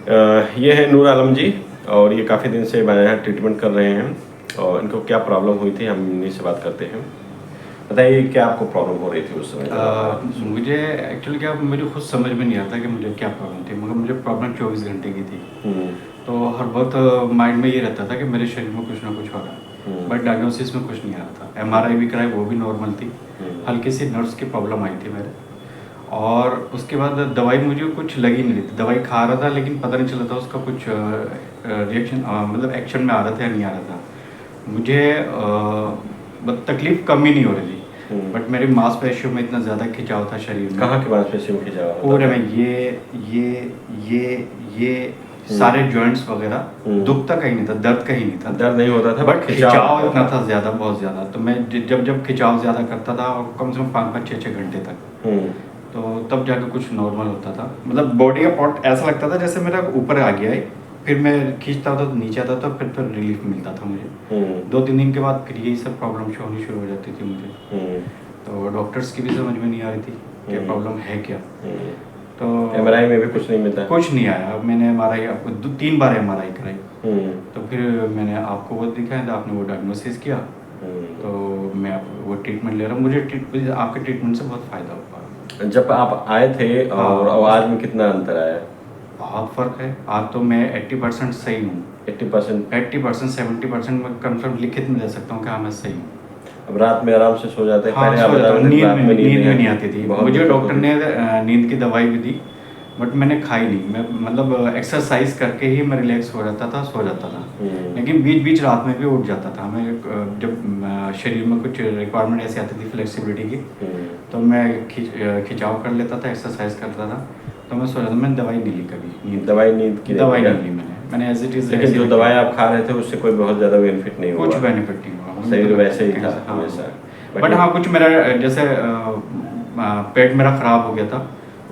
ये है नूर आलम जी, और ये काफ़ी दिन से हमारे यहाँ ट्रीटमेंट कर रहे हैं। और इनको क्या प्रॉब्लम हुई थी, हम इन्हीं से बात करते हैं। बताइए क्या आपको प्रॉब्लम हो रही थी उस समय जब आप आए थे शुरू में? मुझे एक्चुअली क्या मुझे खुद समझ में नहीं आता कि मुझे क्या प्रॉब्लम थी, मगर मुझे प्रॉब्लम 24 घंटे की थी। हम्म। तो हर वक्त माइंड में ये रहता था कि मेरे शरीर में कुछ ना कुछ हो रहा है, बट डायग्नोसिस में कुछ नहीं आ रहा था। एमआरआई भी कराई, वो भी नॉर्मल थी। हम्म। हल्की सी नर्व्स की प्रॉब्लम आई थी मेरे। और उसके बाद दवाई मुझे कुछ लगी नहीं रही थी। दवाई खा रहा था लेकिन पता नहीं चला था उसका कुछ रिएक्शन, मतलब एक्शन में आ रहा था या नहीं आ रहा था। मुझे तकलीफ कम ही नहीं हो रही थी, हम्म। बट मेरी मांसपेशियों में इतना ज़्यादा खिंचाव था शरीर में। कहाँ के मांसपेशियों में खिंचाव होता पूरे था? में ये सारे जॉइंट्स वगैरह, हम्म। दुखता कहीं नहीं था, दर्द कहीं नहीं था, दर्द नहीं होता था, बट खिंचाव खिंचाव होता इतना था। था ज़्यादा, बहुत ज़्यादा। तो मैं जब जब खिंचाव ज़्यादा करता था, और कम से कम 5-5 6-6 घंटे तक, हम्म। तो तब जाके कुछ नॉर्मल होता था। मतलब बॉडी का पार्ट ऐसा लगता था जैसे मेरा ऊपर आ गया है। फिर मैं खींचता था तो नीचे आता था, फिर रिलीफ मिलता था मुझे। हम्म। 2-3 दिन के बाद फिर यही सब प्रॉब्लम होनी शुरू हो जाती थी मुझे। हम्म। तो डॉक्टर्स की भी समझ में नहीं आ रही थी कि प्रॉब्लम है क्या। हम्म। तो एमआरआई में भी कुछ नहीं मिलता? कुछ नहीं आया। अब मैंने एमआरआई, आपको 3 बार एमआरआई कराई। हम्म। तो फिर मैंने आपको वो दिखाया था, आपने वो डायग्नोसिस किया। हम्म। तो मैं वो ट्रीटमेंट ले रहा हूँ। मुझे आपके ट्रीटमेंट से बहुत फ़ायदा हो पा जब आप आए थे रहा। और हाँ, अब उस आज में कितना अंतर आया? बहुत फ़र्क है। आज तो मैं 80% सही हूँ। 80%? 80% 70% मैं कंफर्म लिखित में दे सकता हूँ कि हाँ, मैं सही हूँ। अब रात में आराम से सो जाते हैं? हाँ, पहले आप सो बता जाता हूँ। रहे थे कि रात में नींद नींद नहीं भी नहीं आती, आती थी। बहुत मुझे दिक्कत डॉक्टर होती ने थी। नींद की दवाई भी दी, बट मैंने खाई नहीं। मैं मतलब एक्सरसाइज करके ही मैं रिलैक्स हो जाता था, सो जाता था। लेकिन बीच बीच रात में भी उठ जाता था मैं। जब शरीर में कुछ रिक्वायरमेंट ऐसी आती थी फ्लेक्सिबिलिटी की, हम्म। तो मैं खिंचाव कर लेता था, एक्सरसाइज करता था, तो मैं सो जाता। मैंने दवाई नहीं ली कभी नींद दवाई नींद की की। नहीं दवाई लिया? नहीं ली मैंने एज इट इज़ लेकिन ऐसे जो रखी। दवाई आप खा रहे थे उससे कोई बहुत ज़्यादा बेनिफिट नहीं कुछ हुआ? बेनिफिट नहीं हुआ, मुझे तो शरीर लगता वैसे है ही कहीं था से। हाँ, हमेशा? बट ये हाँ, कुछ मेरा जैसे पेट मेरा ख़राब हो गया था,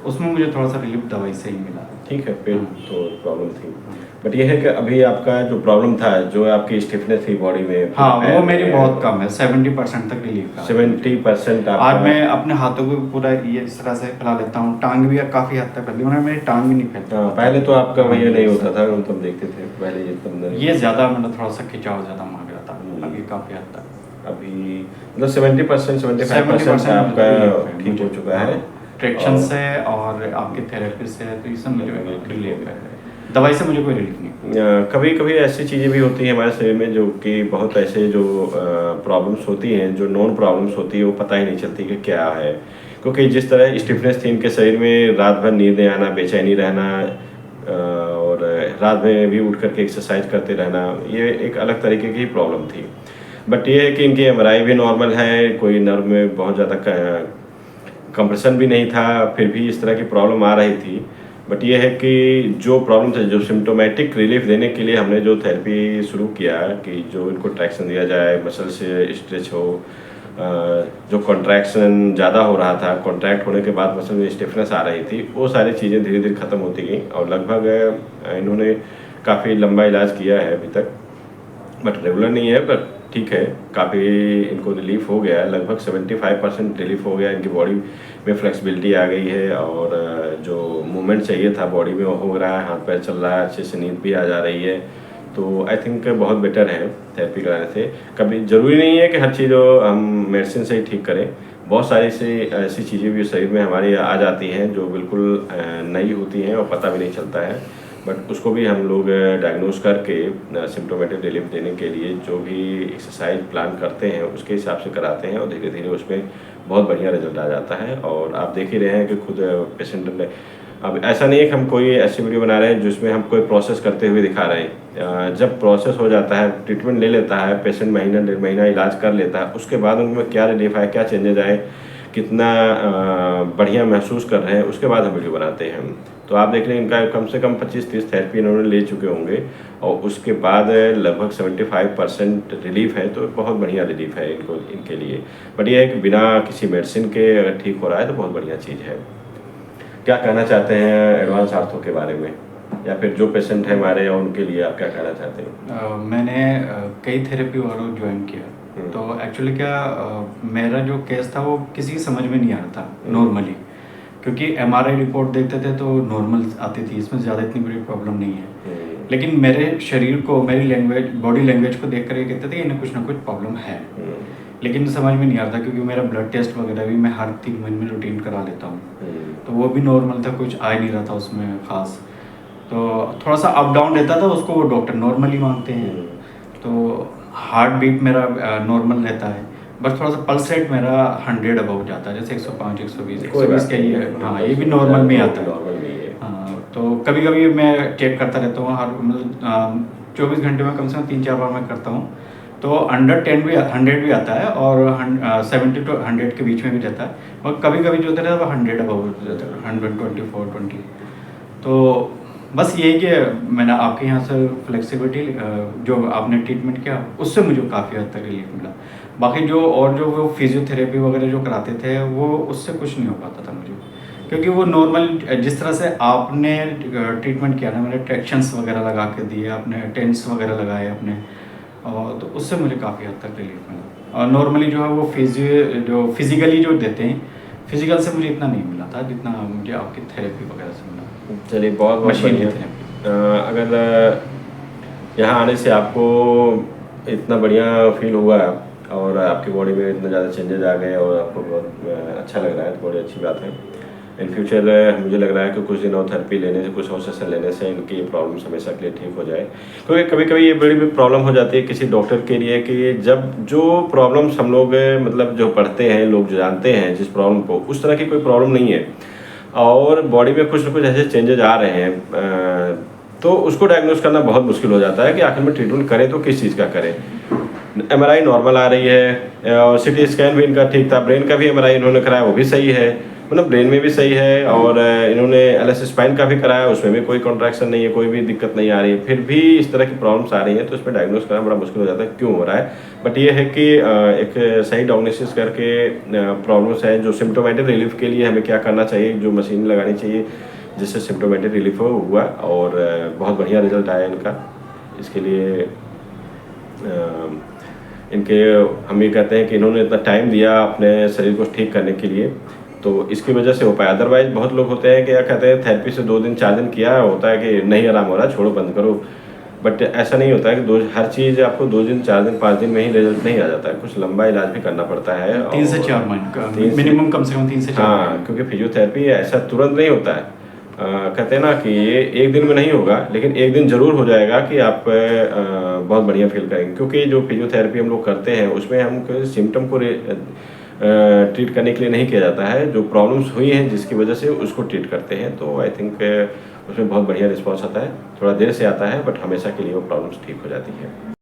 उसमें मुझे थोड़ा सा रिलीफ दवाई से ही मिला। ठीक है, पेट हाँ, तो प्रॉब्लम थी। हाँ। बट ये है कि अभी आपका जो प्रॉब्लम था, जो आपकी स्टिफनेस थी बॉडी में, पूरे हाँ, वो पैर मेरी बहुत में, कम है। 70% तक रिलीफ है आज मुझे। 70% आज आपका? मैं अपने हाथों को पूरा ये इस तरह से फैला लेता हूँ। टांग भी काफ़ी हद तक फैल ली, वरना मेरी टांग भी नहीं फैल हाँ, पाता पहले था। तो आपका हाँ, भैया ये नहीं होता सब था, हम तब देखते थे पहले ये तब नहीं ये होता था। ज़्यादा मतलब थोड़ा सा खिंचाव ज़्यादा मांग रहा था। हम्म। अभी काफ़ी हद तक अभी मतलब 70% 75% 70% मुझे आपका रिलीफ है ठीक मुझे। हो चुका हाँ, है। ट्रैक्शन और से और आपके थेरेपी से, तो ये सब मुझे लगभग ये ठीक हो रिलीफ गया है। है। दवाई से मुझे कोई रिलीफ नहीं। कभी कभी ऐसी चीज़ें भी होती हैं हमारे शरीर में, जो कि बहुत ऐसे जो प्रॉब्लम्स होती हैं, जो नॉन प्रॉब्लम्स होती है, वो पता ही नहीं चलती कि क्या है। क्योंकि जिस तरह स्टिफनेस थी इनके शरीर में, रात भर नींद नहीं आना, बेचैनी रहना, और रात में भी उठ करके एक्सरसाइज करते रहना, ये एक अलग तरीके की प्रॉब्लम थी। बट ये है कि इनकी एमआरआई भी नॉर्मल है, कोई नर्व में बहुत ज़्यादा कंप्रेशन भी नहीं था, फिर भी इस तरह की प्रॉब्लम आ रही थी। बट ये है कि जो प्रॉब्लम था, जो सिम्टोमेटिक रिलीफ देने के लिए हमने जो थेरेपी शुरू किया, कि जो इनको ट्रैक्शन दिया जाए, मसल से स्ट्रेच हो, जो कॉन्ट्रैक्शन ज़्यादा हो रहा था, कॉन्ट्रैक्ट होने के बाद मसल में स्टिफनेस आ रही थी, वो सारी चीज़ें धीरे धीरे ख़त्म होती गई। और लगभग इन्होंने काफ़ी लंबा इलाज किया है अभी तक, बट रेगुलर नहीं है, बट ठीक है, काफ़ी इनको रिलीफ हो गया है। लगभग 75% रिलीफ हो गया। इनकी बॉडी में फ्लेक्सिबिलिटी आ गई है, और जो मूवमेंट चाहिए था बॉडी में वो हो रहा है, हाथ पैर चल रहा है, अच्छे से नींद भी आ जा रही है। तो आई थिंक बहुत बेटर है थेरेपी कराने से। कभी ज़रूरी नहीं है कि हर चीज़ हम मेडिसिन से ही ठीक करें। बहुत सारी ऐसी चीज़ें भी शरीर में हमारी आ जाती हैं जो बिल्कुल नई होती हैं और पता भी नहीं चलता है, बट उसको भी हम लोग डायग्नोज करके सिम्टोमेटिक रिलीफ देने के लिए जो भी एक्सरसाइज प्लान करते हैं उसके हिसाब से कराते हैं, और धीरे धीरे उसमें बहुत बढ़िया रिजल्ट आ जाता है। और आप देख ही रहे हैं कि खुद पेशेंट ने, अब ऐसा नहीं है कि हम कोई ऐसी वीडियो बना रहे हैं जिसमें हम कोई प्रोसेस करते हुए दिखा रहे हैं। जब प्रोसेस हो जाता है, ट्रीटमेंट ले लेता है पेशेंट, महीना 1.5 महीना इलाज कर लेता है, उसके बाद उनमें क्या रिलीफ आए, क्या चेंजेज आए, कितना बढ़िया महसूस कर रहे हैं, उसके बाद हम वीडियो बनाते हैं। तो आप देख लें, इनका कम से कम 25-30 थेरेपी इन्होंने ले चुके होंगे, और उसके बाद लगभग 75% रिलीफ है। तो बहुत बढ़िया रिलीफ है इनको, इनके लिए। बट ये है कि बिना किसी मेडिसिन के अगर ठीक हो रहा है तो बहुत बढ़िया चीज़ है। क्या कहना चाहते हैं एडवांस आर्थो के बारे में, या फिर जो पेशेंट है हमारे या उनके लिए आप क्या कहना चाहते हैं? मैंने कई थेरेपी और ज्वाइन किया। तो एक्चुअली क्या, मेरा जो केस था वो किसी की समझ में नहीं आ रहा था नॉर्मली। क्योंकि एमआरआई रिपोर्ट देखते थे तो नॉर्मल आती थी, इसमें ज़्यादा इतनी बड़ी प्रॉब्लम नहीं है। लेकिन मेरे शरीर को, मेरी लैंग्वेज, बॉडी लैंग्वेज को देख कर ये कहते थे इन्हें कुछ ना कुछ प्रॉब्लम है। लेकिन समझ में नहीं आ रहा था, क्योंकि मेरा ब्लड टेस्ट वगैरह भी मैं हर 3 महीने में रूटीन करा लेता हूँ, तो वो भी नॉर्मल था, कुछ आ ही नहीं रहा था उसमें ख़ास। तो थोड़ा सा अप डाउन रहता था, उसको वो डॉक्टर नॉर्मल ही मांगते हैं। तो हार्ट बीट मेरा नॉर्मल रहता है, बस थोड़ा सा पल्स रेट मेरा 100 अबव जाता है, जैसे 105 120 120 के लिए। हाँ, ये भी नॉर्मल में आता है। हाँ, तो कभी कभी मैं चेक करता रहता हूँ, हर मतलब 24 घंटे में कम से कम 3-4 बार मैं करता हूँ। तो अंडर 100 भी आता है, और 70 to 100 के बीच में भी रहता है, और कभी कभी जो होता है वो 100 अबव रहता है, 124-120। तो बस यही कि मैंने आपके यहाँ से फ्लेक्सिबिलिटी, जो आपने ट्रीटमेंट किया, उससे मुझे काफ़ी हद तक रिलीफ मिला। बाकी जो वो फिजियोथेरेपी वगैरह जो कराते थे, वो उससे कुछ नहीं हो पाता था मुझे, क्योंकि वो नॉर्मल जिस तरह से आपने ट्रीटमेंट किया ना, मैंने ट्रैक्शंस वगैरह लगा के दिए, आपने टेंस वगैरह लगाए अपने, और तो उससे मुझे काफ़ी हद तक रिलीफ मिला। और नॉर्मली जो है वो फिजिकली जो देते हैं, फिजिकल से मुझे इतना नहीं मिला था जितना मुझे आपकी थेरेपी वगैरह से मिला। चलिए, बहुत बहुत मशीन बढ़िया। थेरेपी। अगर यहाँ आने से आपको इतना बढ़िया फील हुआ और आपकी बॉडी में इतना ज़्यादा चेंजेस आ गए और आपको बहुत अच्छा लग रहा है, तो बड़ी अच्छी बात है। इन फ्यूचर मुझे लग रहा है कि कुछ दिन और थेरेपी लेने से, कुछ और सेशन लेने से इनकी प्रॉब्लम्स हमेशा के लिए ठीक हो जाए। क्योंकि कभी कभी ये बड़ी प्रॉब्लम हो जाती है किसी डॉक्टर के लिए कि जब जो प्रॉब्लम्स हम लोग मतलब जो पढ़ते हैं, लोग जो जानते हैं जिस प्रॉब्लम को, उस तरह की कोई प्रॉब्लम नहीं है, और बॉडी में कुछ ना कुछ ऐसे चेंजेस आ रहे हैं, तो उसको डायग्नोस करना बहुत मुश्किल हो जाता है कि आखिर में ट्रीटमेंट करें तो किस चीज़ का करें। एमआरआई नॉर्मल आ रही है, और सिटी स्कैन भी इनका ठीक था, ब्रेन का भी एमआरआई इन्होंने कराया, वो भी सही है, मतलब ब्रेन में भी सही है, और इन्होंने एलएस स्पाइन का भी कराया, उसमें भी कोई कॉन्ट्रैक्शन नहीं है, कोई भी दिक्कत नहीं आ रही है, फिर भी इस तरह की प्रॉब्लम्स आ रही हैं, तो इसमें डायग्नोस करना बड़ा मुश्किल हो जाता है क्यों हो रहा है। बट ये है कि एक सही डायग्नोसिस करके प्रॉब्लम्स है जो सिम्टोमेटिक रिलीफ के लिए हमें क्या करना चाहिए, जो मशीन लगानी चाहिए जिससे सिम्टोमेटिक रिलीफ हुआ, और बहुत बढ़िया रिजल्ट आया इनका। इसके लिए इनके हम ये कहते हैं कि इन्होंने इतना टाइम दिया अपने शरीर को ठीक करने के लिए, तो इसकी वजह से हो पाया। अदरवाइज बहुत लोग होते हैं कि क्या कहते हैं, थेरेपी से 2 दिन 4 दिन किया होता है कि नहीं आराम हो रहा, छोड़ो, बंद करो। बट ऐसा नहीं होता है कि हर चीज़ आपको 2 दिन 4 दिन 5 दिन में ही रिजल्ट नहीं आ जाता है, कुछ लंबा इलाज भी करना पड़ता है। 3 से 4 महीने मिनिमम, कम से कम 3 से 4 हाँ, महीने। क्योंकि फिजियोथेरेपी ऐसा तुरंत नहीं होता है। कहते हैं ना कि ये एक दिन में नहीं होगा, लेकिन एक दिन ज़रूर हो जाएगा कि आप बहुत बढ़िया फील करेंगे। क्योंकि जो फिजियोथेरेपी हम लोग करते हैं उसमें हम सिम्टम को ट्रीट करने के लिए नहीं किया जाता है, जो प्रॉब्लम्स हुई हैं जिसकी वजह से उसको ट्रीट करते हैं। तो आई थिंक उसमें बहुत बढ़िया रिस्पॉन्स आता है, थोड़ा देर से आता है, बट हमेशा के लिए वो प्रॉब्लम्स ठीक हो जाती है।